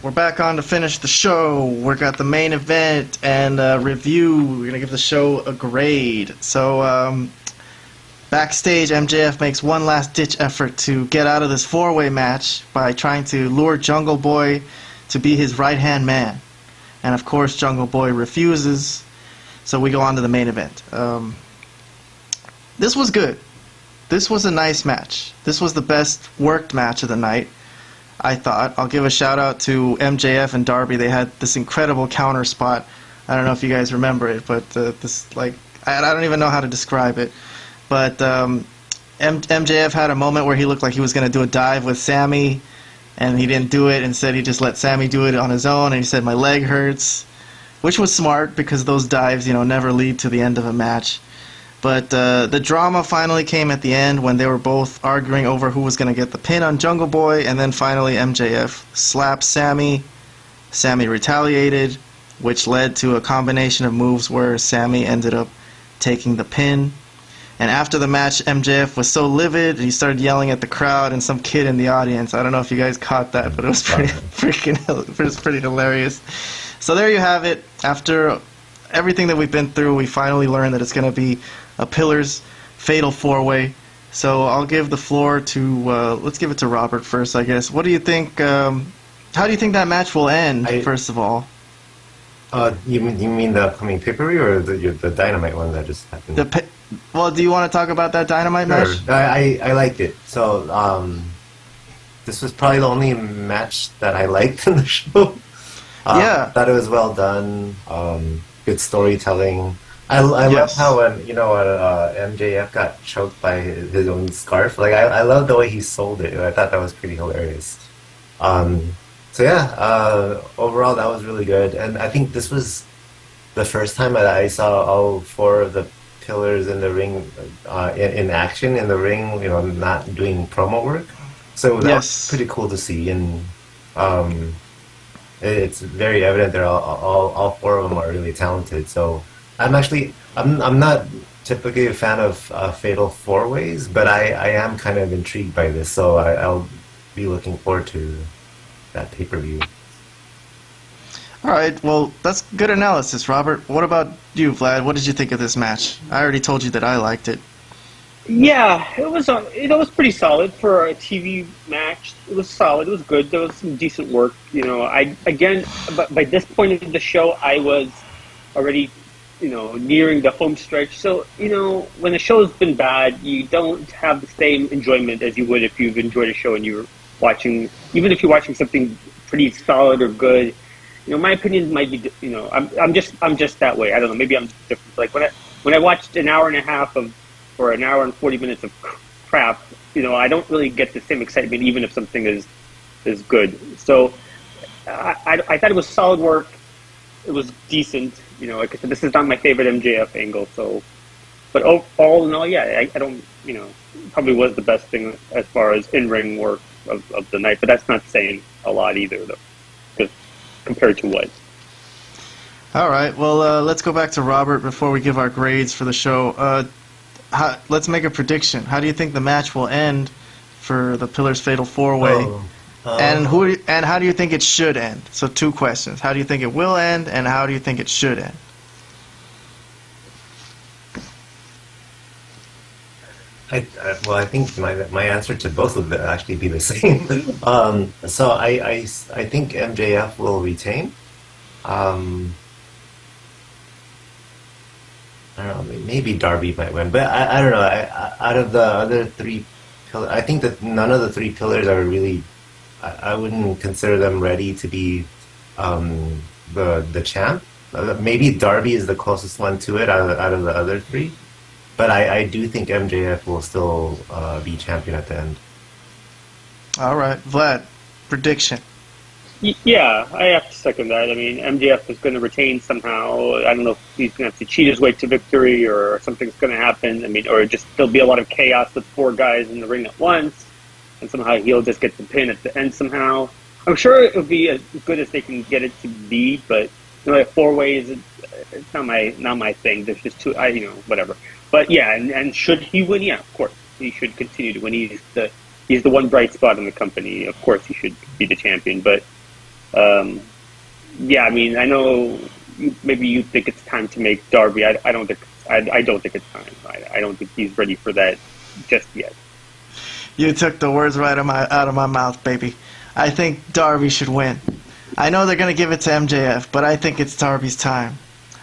we're back on to finish the show. We got the main event and review. We're going to give the show a grade. So, backstage, MJF makes one last-ditch effort to get out of this four-way match by trying to lure Jungle Boy to be his right-hand man. And, of course, Jungle Boy refuses. So we go on to the main event. This was good. This was a nice match. This was the best worked match of the night, I thought. I'll give a shout-out to MJF and Darby. They had this incredible counter spot. I don't know if you guys remember it, but I don't even know how to describe it. But MJF had a moment where he looked like he was going to do a dive with Sami, and he didn't do it. Instead, he just let Sami do it on his own, and he said, "My leg hurts," which was smart because those dives, never lead to the end of a match. But the drama finally came at the end when they were both arguing over who was going to get the pin on Jungle Boy, and then finally MJF slapped Sami. Sami retaliated, which led to a combination of moves where Sami ended up taking the pin. And after the match, MJF was so livid, he started yelling at the crowd and some kid in the audience. I don't know if you guys caught that, but it was pretty hilarious. So there you have it. After everything that we've been through, we finally learned that it's going to be a Pillars Fatal 4-Way. So I'll give the floor to, let's give it to Robert first, I guess. What do you think, how do you think that match will end, first of all? You mean the upcoming pay-per-view or the Dynamite one that just happened? Well, do you want to talk about that Dynamite match? I liked it. So, this was probably the only match that I liked in the show. Yeah. Thought it was well done. Good storytelling. I love how when MJF got choked by his own scarf. Like I love the way he sold it. I thought that was pretty hilarious. So yeah, overall that was really good, and I think this was the first time that I saw all four of the Pillars in the ring in action in the ring. Not doing promo work. So that was pretty cool to see, and it's very evident that all four of them are really talented. So I'm not typically a fan of Fatal 4-Ways, but I am kind of intrigued by this. So I'll be looking forward to that pay-per-view. All right, well, that's good analysis, Robert. What about you, Vlad? What did you think of this match? I already told you that I liked it. Yeah, it was pretty solid for a TV match. It was solid. It was good. There was some decent work. But by this point of the show, I was already, nearing the home stretch. So, when the show's been bad, you don't have the same enjoyment as you would if you've enjoyed a show and you're watching, even if you're watching something pretty solid or good. My opinion might be, I'm just that way. I don't know. Maybe I'm different. Like when I watched an hour and a half or an hour and 40 minutes of crap, I don't really get the same excitement even if something is good. So I thought it was solid work. It was decent. Like I said, this is not my favorite MJF angle. So, but all in all, yeah, I don't, probably was the best thing as far as in-ring work of the night. But that's not saying a lot either, though, compared to what. All right, well, let's go back to Robert before we give our grades for the show. Let's make a prediction. How do you think the match will end for the Pillars Fatal 4-Way? And how do you think it should end? So 2 questions. How do you think it will end, and how do you think it should end? I think my answer to both of them actually be the same. So I think MJF will retain. I don't know, maybe Darby might win, but I don't know. Out of the other 3 pillars, I think that none of the 3 pillars are really. I wouldn't consider them ready to be the champ. Maybe Darby is the closest one to it out of the other 3. But I do think MJF will still be champion at the end. All right, Vlad, prediction. Yeah, I have to second that. I mean, MJF is going to retain somehow. I don't know if he's going to have to cheat his way to victory or something's going to happen. I mean, or just there'll be a lot of chaos with 4 guys in the ring at once, and somehow he'll just get the pin at the end somehow. I'm sure it'll be as good as they can get it to be, but like 4 ways, it's not my thing. There's just 2, whatever. But yeah, and should he win? Yeah, of course he should continue to win. He's the one bright spot in the company. Of course, he should be the champion. But Yeah, I mean, I know maybe you think it's time to make Darby. I don't think I don't think it's time. I don't think he's ready for that just yet. You took the words right out of my mouth, baby. I think Darby should win. I know they're going to give it to MJF, but I think it's Darby's time.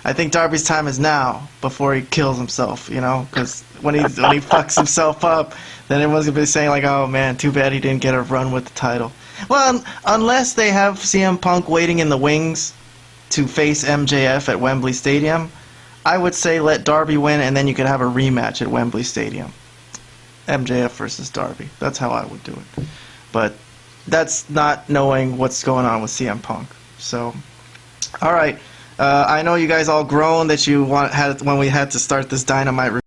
I think Darby's time is now, before he kills himself, you know? Because when he fucks himself up, then everyone's going to be saying, like, oh, man, too bad he didn't get a run with the title. Well, unless they have CM Punk waiting in the wings to face MJF at Wembley Stadium, I would say let Darby win, and then you could have a rematch at Wembley Stadium. MJF versus Darby. That's how I would do it. But that's not knowing what's going on with CM Punk. So, all right. I know you guys all groaned that when we had to start this Dynamite